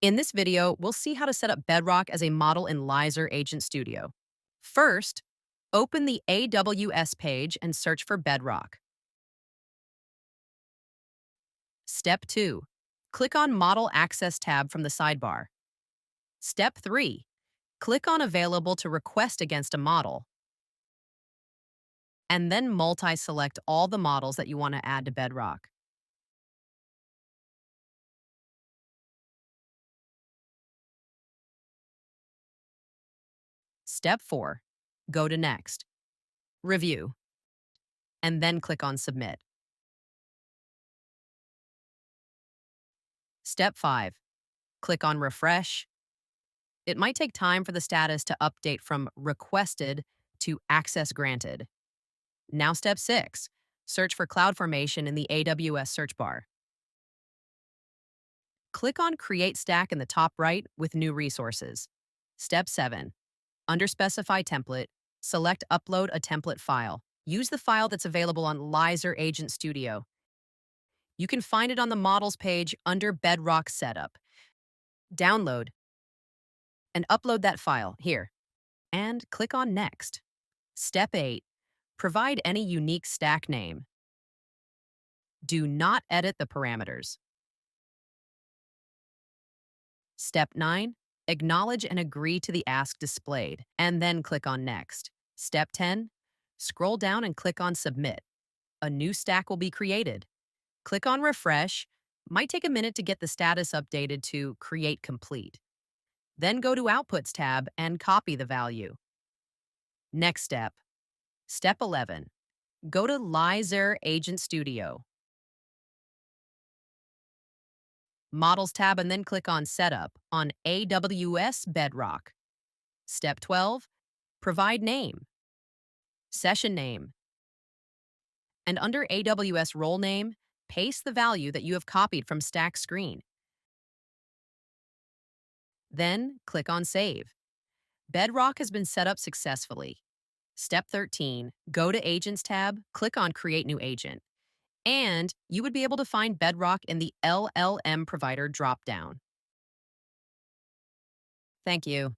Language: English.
In this video, we'll see how to set up Bedrock as a model in Lyzr Agent Studio. First, open the AWS page and search for Bedrock. Step 2. Click on Model Access tab from the sidebar. Step 3. Click on Available to request against a model, and then multi-select all the models that you want to add to Bedrock. Step 4. Go to Next, Review, and then click on Submit. Step 5. Click on Refresh. It might take time for the status to update from Requested to Access Granted. Now step 6. Search for CloudFormation in the AWS search bar. Click on Create Stack in the top right with new resources. Step 7. Under Specify Template, select Upload a template file. Use the file that's available on Lyzr Agent Studio. You can find it on the Models page under Bedrock Setup. Download and upload that file here, and click on Next. Step 8. Provide any unique stack name. Do not edit the parameters. Step 9. Acknowledge and agree to the ask displayed, and then click on Next. Step 10. Scroll down and click on Submit. A new stack will be created. Click on Refresh. Might take a minute to get the status updated to Create Complete. Then go to Outputs tab and copy the value. Next step. Step 11. Go to Lyzr Agent Studio. Models tab and then click on Setup on AWS Bedrock. Step 12. Provide name, session name, and under AWS role name, paste the value that you have copied from Stack Screen. Then click on Save. Bedrock has been set up successfully. Step 13. Go to Agents tab, click on Create New Agent, and you would be able to find Bedrock in the LLM Provider dropdown. Thank you.